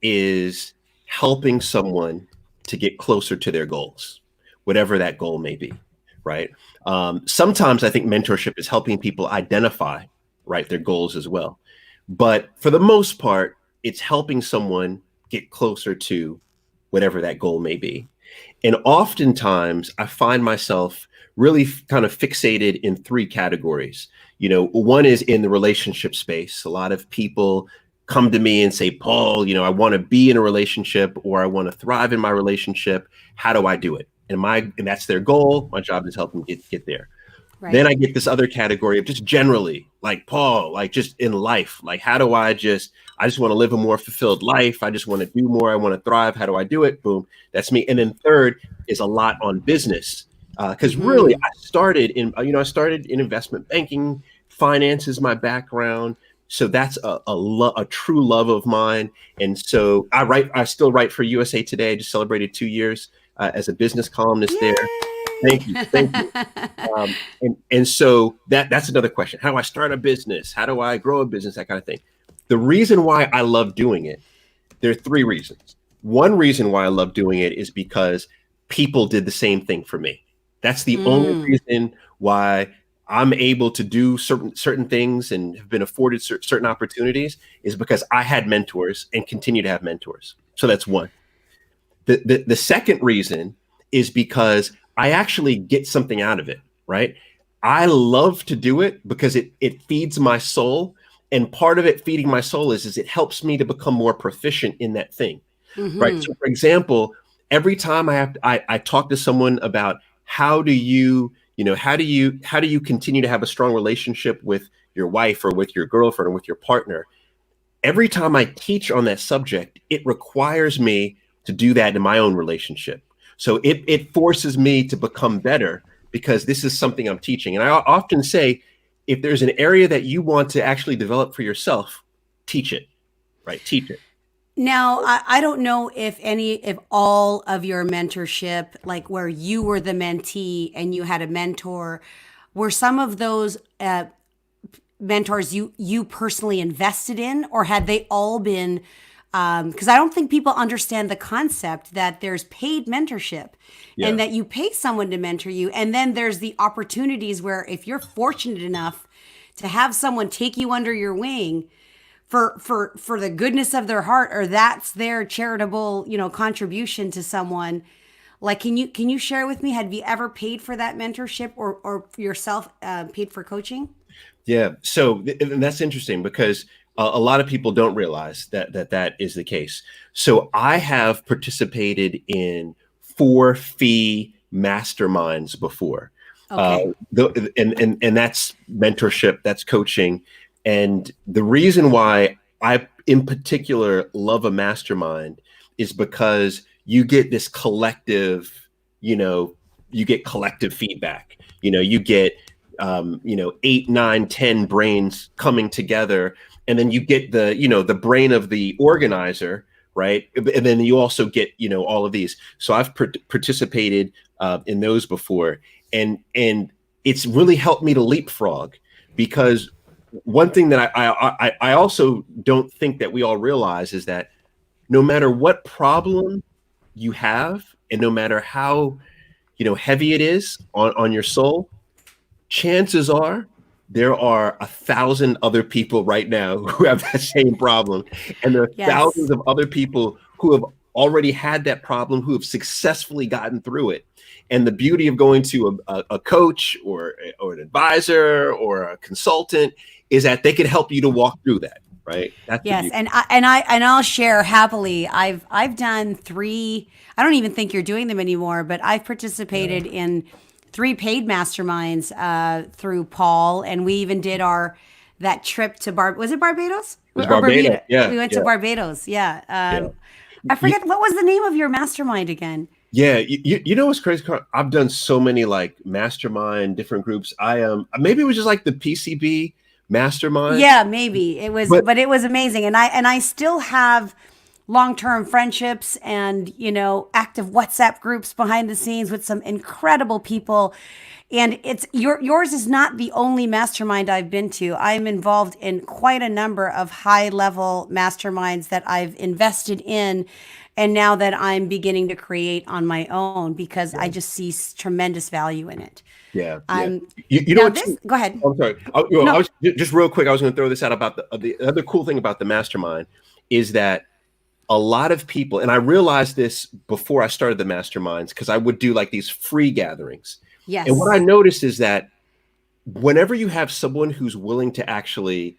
is helping someone to get closer to their goals, whatever that goal may be, right? Sometimes I think mentorship is helping people identify, right, their goals as well. But for the most part, it's helping someone get closer to whatever that goal may be. And oftentimes I find myself really kind of fixated in three categories. One is in the relationship space. A lot of people come to me and say, Paul, I want to be in a relationship, or I want to thrive in my relationship. How do I do it? And that's their goal. My job is help them get there. Right. Then I get this other category of just generally, like Paul, like just in life, like how do I just want to live a more fulfilled life. I just want to do more. I want to thrive. How do I do it? Boom. That's me. And then third is a lot on business. Because really I started in investment banking. Finance is my background. So that's a true love of mine. And so I still write for USA Today. I just celebrated 2 years as a business columnist Yay! there. Thank you. And so that's another question. How do I start a business? How do I grow a business? That kind of thing. The reason why I love doing it, there are three reasons. One reason why I love doing it is because people did the same thing for me. That's the only reason why I'm able to do certain things and have been afforded certain opportunities, is because I had mentors and continue to have mentors. So that's one. The second reason is because I actually get something out of it, right? I love to do it because it feeds my soul. And part of it feeding my soul is it helps me to become more proficient in that thing, right? So for example, every time I talk to someone about how do you continue to have a strong relationship with your wife or with your girlfriend or with your partner, every time I teach on that subject, it requires me to do that in my own relationship. So it forces me to become better because this is something I'm teaching. And I often say, if there's an area that you want to actually develop for yourself, teach it, right? Teach it. Now, I don't know if all of your mentorship, like where you were the mentee and you had a mentor, were some of those mentors you personally invested in, or had they all been? Because I don't think people understand the concept that there's paid mentorship, Yeah. and that you pay someone to mentor you, and then there's the opportunities where if you're fortunate enough to have someone take you under your wing for the goodness of their heart, or that's their charitable, contribution to someone. Like, can you share with me, have you ever paid for that mentorship, or yourself paid for coaching? Yeah. So and that's interesting because a lot of people don't realize that is the case. So I have participated in 4-fee masterminds before. Okay. And that's mentorship, that's coaching. And the reason why I in particular love a mastermind is because you get this collective, you get collective feedback. You get 8, 9, 10 brains coming together, and then you get the brain of the organizer, right? And then you also get all of these. So I've participated in those before, and it's really helped me to leapfrog, because one thing that I also don't think that we all realize is that no matter what problem you have, and no matter how heavy it is on your soul, chances are there are 1,000 other people right now who have that same problem. And there are Yes. thousands of other people who have already had that problem, who have successfully gotten through it. And the beauty of going to a coach or an advisor or a consultant is that they can help you to walk through that, right? That's the Yes, beauty. and I'll share happily. I've done 3. I don't even think you're doing them anymore, but I've participated in 3 paid masterminds through Paul, and we even did that trip to Was it Barbados It's or Barbados. Bermuda? Yeah, We went to yeah, Barbados. Yeah. yeah. I You, forget what was the name of your mastermind again. Yeah, you know what's crazy, Carl? I've done so many like mastermind different groups. Maybe it was just like the PCB mastermind, Yeah, maybe it was, but but it was amazing, and I still have long-term friendships and active WhatsApp groups behind the scenes with some incredible people. And it's yours is not the only mastermind I've been to. I'm involved in quite a number of high-level masterminds that I've invested in, and now that I'm beginning to create on my own, because I just see tremendous value in it. yeah, yeah. Um, You know Now what? this, go ahead. I'm sorry. I No, was just real quick. I was going to throw this out about the other cool thing about the mastermind is that a lot of people, and I realized this before I started the masterminds, because I would do like these free gatherings. And what I yes, noticed is that whenever you have someone who's willing to actually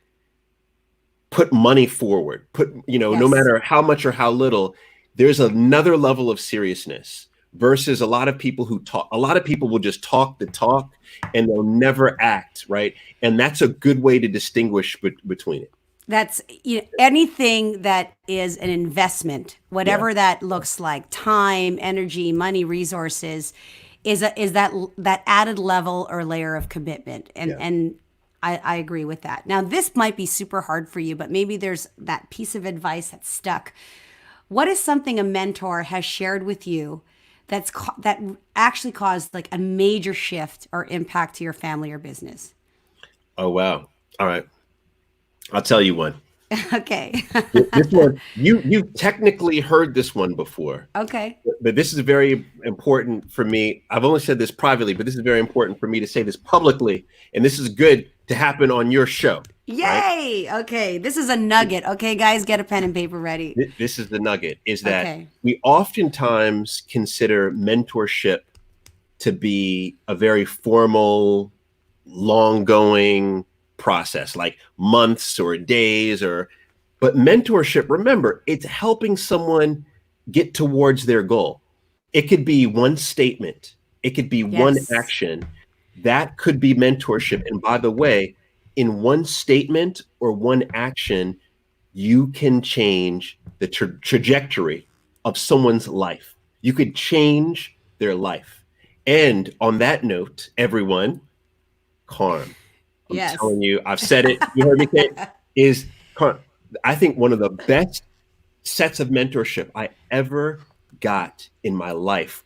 put money forward, no yes. matter how much or how little, there's another level of seriousness versus a lot of people who talk. A lot of people will just talk the talk and they'll never act, right? And that's a good way to distinguish between it. That's anything that is an investment, Yeah. whatever that looks like, time, energy, money, resources, is that added level or layer of commitment. And Yeah. I agree with that. Now this might be super hard for you, but maybe there's that piece of advice that's stuck. What is something a mentor has shared with you that actually caused like a major shift or impact to your family or business? Oh, wow. All right. I'll tell you one. Okay. This one, you've technically heard this one before, Okay. but this is very important for me. I've only said this privately, but this is very important for me to say this publicly, and this is good to happen on your show, right? Yay! Okay, this is a nugget. Okay, guys, get a pen and paper ready. This is the nugget, is that Okay. we oftentimes consider mentorship to be a very formal, long going process, like months or days, but mentorship, remember, it's helping someone get towards their goal. It could be one statement, it could be one Yes. action. That could be mentorship. And by the way, in one statement or one action, you can change the trajectory of someone's life. You could change their life. And on that note, everyone, Carm, I'm Yes. telling you, I've said it, you heard me say it, is Carm, I think one of the best sets of mentorship I ever got in my life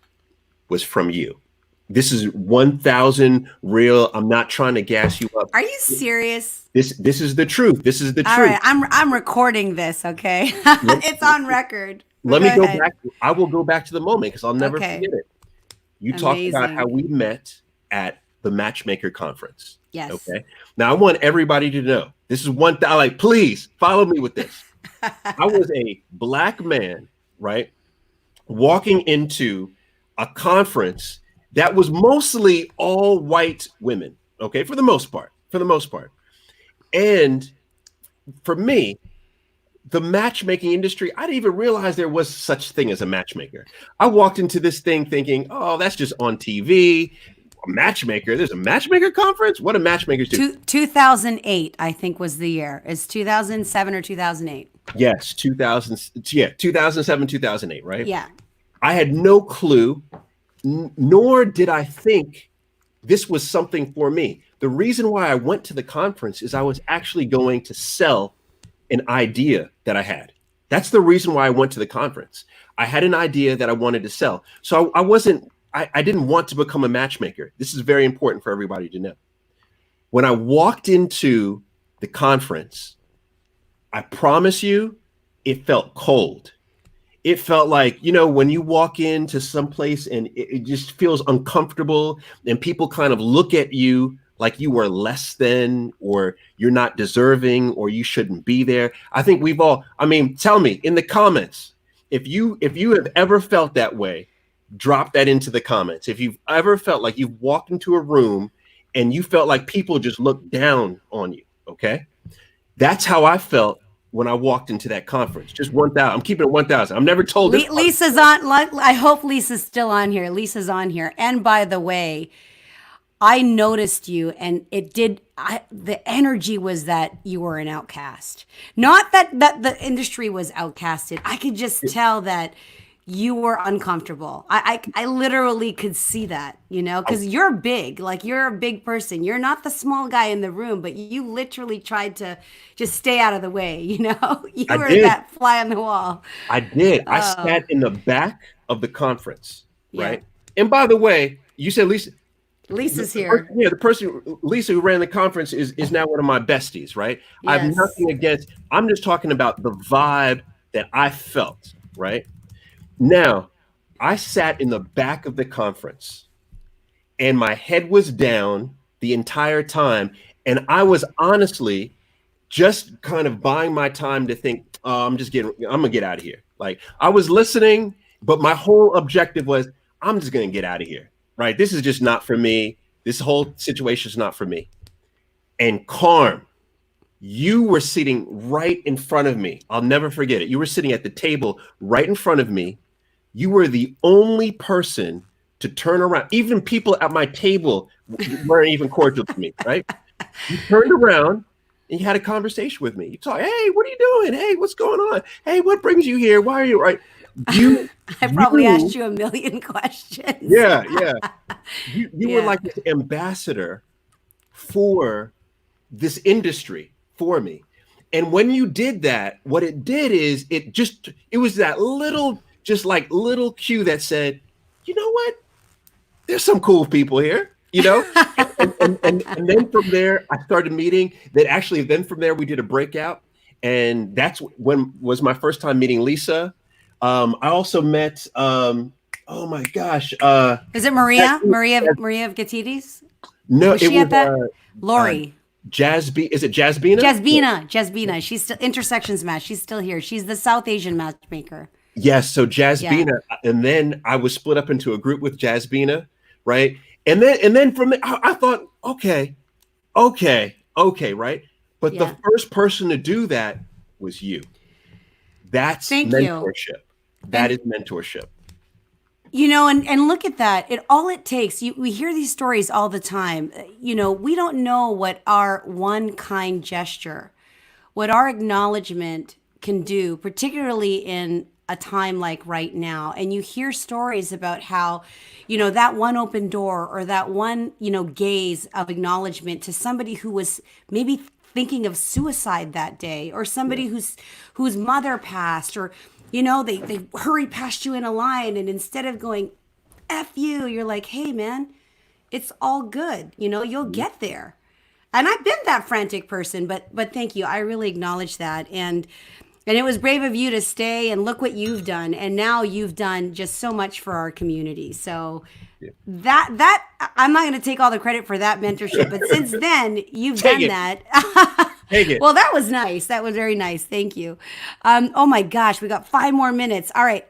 was from you. This is 1,000 real. I'm not trying to gas you up. Are you serious? This is the truth. This is the All truth. right, I'm recording this, okay? It's on record. Let Go me go ahead. back. I will go back to the moment because I'll never Okay. forget it. You talked about how Amazing. we met at the Matchmaker Conference. Yes. Okay. Now I want everybody to know this is one thing. Like, please follow me with this. I was a Black man, right, walking into a conference that was mostly all white women. Okay, for the most part. And for me, the matchmaking industry, I didn't even realize there was such thing as a matchmaker. I walked into this thing thinking, oh, that's just on TV. A matchmaker. There's a matchmaker conference? What do matchmakers do? 2008, I think, was the year. Is 2007 or 2008? Yes, 2007, 2008, right? Yeah. I had no clue, nor did I think this was something for me. The reason why I went to the conference is I was actually going to sell an idea that I had. That's the reason why I went to the conference. I had an idea that I wanted to sell. So I didn't want to become a matchmaker. This is very important for everybody to know. When I walked into the conference, I promise you, it felt cold. It felt like, when you walk into some place and it just feels uncomfortable and people kind of look at you like you are less than, or you're not deserving, or you shouldn't be there. I think we've all, tell me in the comments, if you have ever felt that way, drop that into the comments. If you've ever felt like you've walked into a room and you felt like people just looked down on you, okay? That's how I felt when I walked into that conference. Just 1,000. I'm keeping it 1,000. I'm never told this. Lisa's on. I hope Lisa's still on here. Lisa's on here. And by the way, I noticed you, and the energy was that you were an outcast. Not that the industry was outcasted. I could just tell that you were uncomfortable. I literally could see that, because you're big. Like, you're a big person. You're not the small guy in the room, but you literally tried to just stay out of the way, You were that fly on the wall. I did. I sat in the back of the conference, right? Yeah. And by the way, you said Lisa. Lisa's here. The person, Lisa, who ran the conference is now one of my besties, right? Yes. I have nothing against, I'm just talking about the vibe that I felt, right? Now, I sat in the back of the conference and my head was down the entire time. And I was honestly just kind of buying my time to think, I'm gonna get out of here. Like, I was listening, but my whole objective was, I'm just gonna get out of here. Right? This is just not for me. This whole situation is not for me. And Carm, you were sitting right in front of me. I'll never forget it. You were sitting at the table right in front of me. You were the only person to turn around. Even people at my table weren't even cordial to me, right? You turned around and you had a conversation with me. You talked, hey, what are you doing? Hey, what's going on? Hey, what brings you here? Why are you right? I probably asked you a million questions. Yeah. You were like this ambassador for this industry for me. And when you did that, what it did is it was that little cue that said, you know what? There's some cool people here, and then from there, I started meeting that actually, then from there, we did a breakout. And that's when was my first time meeting Lisa. I also met, oh my gosh. Is it Maria of Gatidis? No, was she at that? Lori. Is it Jasbina? Jasbina. She's still Intersections Match. She's still here. She's the South Asian matchmaker. Yes. So Jasbina. Yeah. And then I was split up into a group with Jasbina. Right. And then from there, I thought, okay. Right. But the first person to do that was you. That's mentorship. That is mentorship. And look at that. It takes, we hear these stories all the time. We don't know what our one kind gesture what our acknowledgement can do, particularly in a time like right now. And you hear stories about how, that one open door or that one, gaze of acknowledgement to somebody who was maybe thinking of suicide that day, or somebody whose mother passed, or, they hurry past you in a line, and instead of going, F you, you're like, hey man, it's all good. You'll get there. And I've been that frantic person, but thank you. I really acknowledge that. And it was brave of you to stay, and look what you've done. And now you've done just so much for our community. So that I'm not going to take all the credit for that mentorship, but since then you've done that. Take it. Well, that was nice. That was very nice. Thank you. Oh my gosh, we got 5 more minutes. All right.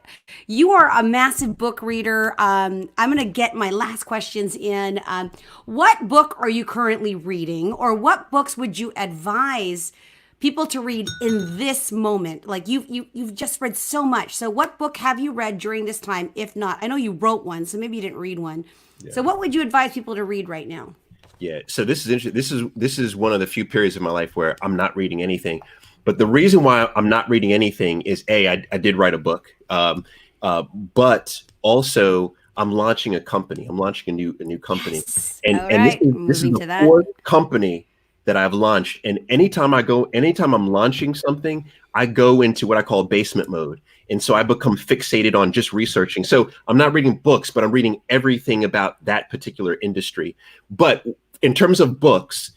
You are a massive book reader. I'm going to get my last questions in. What book are you currently reading, or what books would you advise people to read in this moment? Like you've just read so much. So what book have you read during this time? If not, I know you wrote one, so maybe you didn't read one. Yeah. So what would you advise people to read right now? Yeah. So this is interesting. This is one of the few periods of my life where I'm not reading anything. But the reason why I'm not reading anything is I did write a book, but also I'm launching a company. I'm launching a new company, yes. and this is the 4th company that I've launched. And anytime I'm launching something, I go into what I call basement mode. And so I become fixated on just researching. So I'm not reading books, but I'm reading everything about that particular industry. But in terms of books,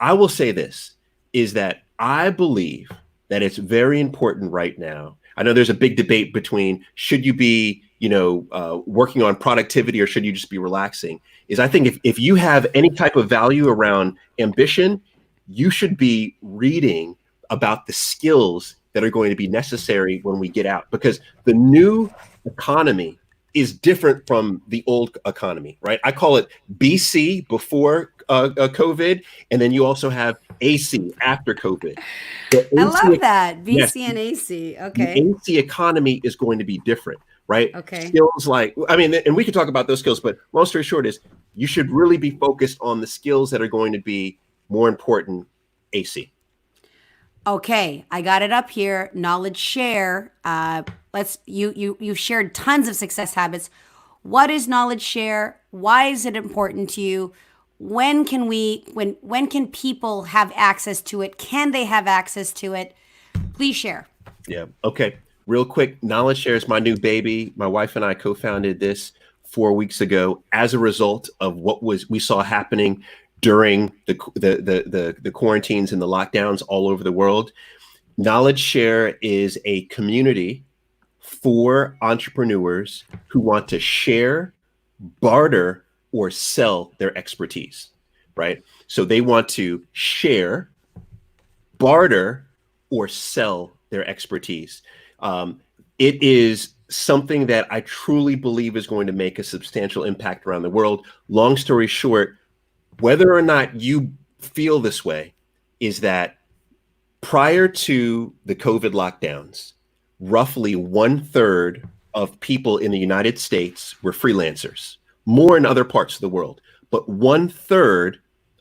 I will say this, is that I believe that it's very important right now. I know there's a big debate between should you be, working on productivity, or should you just be relaxing? I think if you have any type of value around ambition, you should be reading about the skills that are going to be necessary when we get out, because the new economy is different from the old economy, right? I call it BC, before COVID, and then you also have AC, after COVID. I love that, BC and AC. Okay. The AC economy is going to be different, right? Okay. Skills and we can talk about those skills, but long story short is you should really be focused on the skills that are going to be more important, AC. Okay, I got it up here. Knowledge share. You shared tons of success habits. What is knowledge share? Why is it important to you? When can people have access to it? Can they have access to it? Please share. Yeah. Okay. Real quick, knowledge share is my new baby. My wife and I co-founded this 4 weeks ago as a result of what we saw happening during the quarantines and the lockdowns all over the world. Knowledge Share is a community for entrepreneurs who want to share, barter, or sell their expertise, right? So they want to share, barter, or sell their expertise. It is something that I truly believe is going to make a substantial impact around the world. Long story short, whether or not you feel this way, is that prior to the COVID lockdowns, roughly 1/3 of people in the United States were freelancers, more in other parts of the world, but 1/3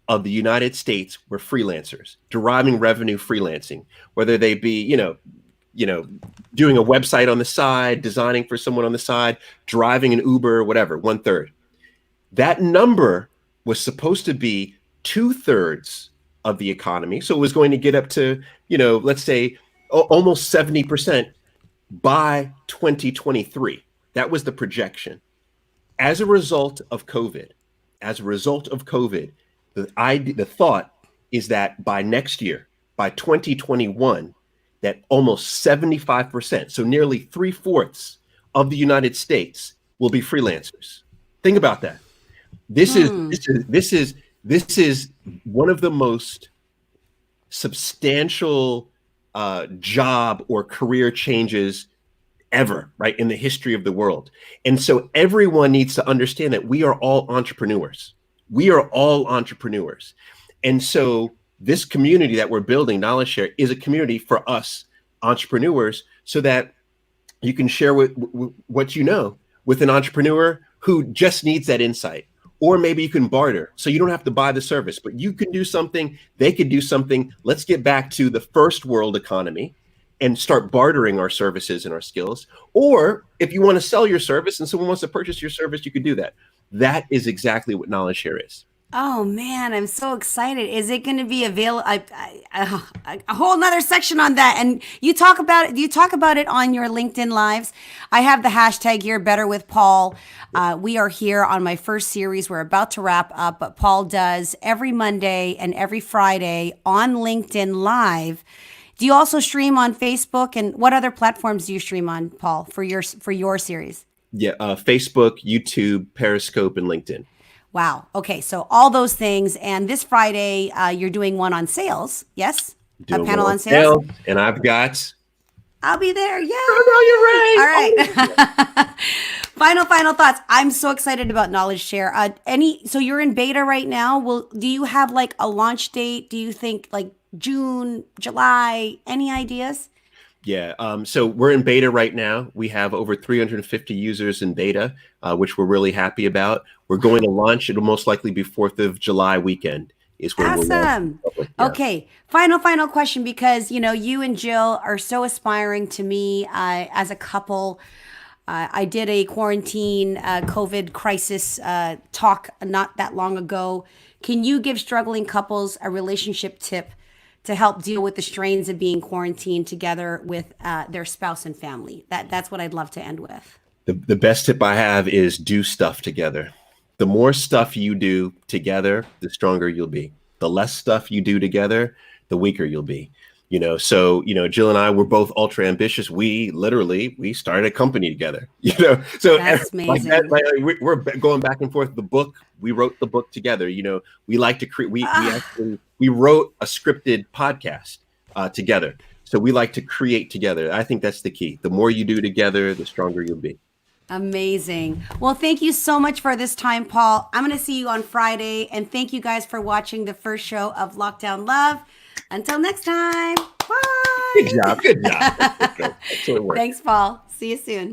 of the United States were freelancers, deriving revenue freelancing, whether they be, doing a website on the side, designing for someone on the side, driving an Uber, whatever, 1/3. That number was supposed to be 2/3 of the economy. So it was going to get up to, let's say almost 70% by 2023. That was the projection. As a result of COVID, the thought is that by next year, by 2021, that almost 75%, so nearly 3/4 of the United States will be freelancers. Think about that. This is one of the most substantial job or career changes ever, right, in the history of the world. And so everyone needs to understand that we are all entrepreneurs. We are all entrepreneurs. And so this community that we're building, Knowledge Share, is a community for us entrepreneurs, so that you can share what you know with an entrepreneur who just needs that insight, Or maybe you can barter. So you don't have to buy the service, but you can do something, they could do something. Let's get back to the first world economy and start bartering our services and our skills. Or if you want to sell your service and someone wants to purchase your service, you could do that. That is exactly what Knowledge Share is. Oh man, I'm so excited. Is it going to be available? A whole nother section on that. And you talk about it. Do you talk about it on your LinkedIn lives? I have the hashtag here, Better with Paul. We are here on my first series. We're about to wrap up, but Paul does every Monday and every Friday on LinkedIn Live. Do you also stream on Facebook? And what other platforms do you stream on, Paul, for your series? Yeah, Facebook, YouTube, Periscope, and LinkedIn. Wow. Okay. So all those things. And this Friday, you're doing one on sales. Yes. Doing a panel on sales. And I've got. I'll be there. Yeah. Carmelia Ray. All right. Final thoughts. I'm so excited about Knowledge Share. So you're in beta right now. Do you have like a launch date? Do you think like June, July? Any ideas? Yeah. So we're in beta right now. We have over 350 users in beta, which we're really happy about. We're going to launch. It'll most likely be 4th of July weekend is when we'll launch. Yeah. Okay. Final question, because, you and Jill are so aspiring to me as a couple. I did a quarantine COVID crisis talk not that long ago. Can you give struggling couples a relationship tip to help deal with the strains of being quarantined together with their spouse and family? That's what I'd love to end with. The best tip I have is do stuff together. The more stuff you do together, the stronger you'll be. The less stuff you do together, the weaker you'll be. So Jill and I were both ultra ambitious. We started a company together. So that's amazing. We're going back and forth. The book, we wrote the book together. We like to create. We wrote a scripted podcast together. So we like to create together. I think that's the key. The more you do together, the stronger you'll be. Amazing. Well, thank you so much for this time, Paul. I'm going to see you on Friday. And thank you guys for watching the first show of Lockdown Love. Until next time. Bye. Good job. Thanks, Paul. See you soon.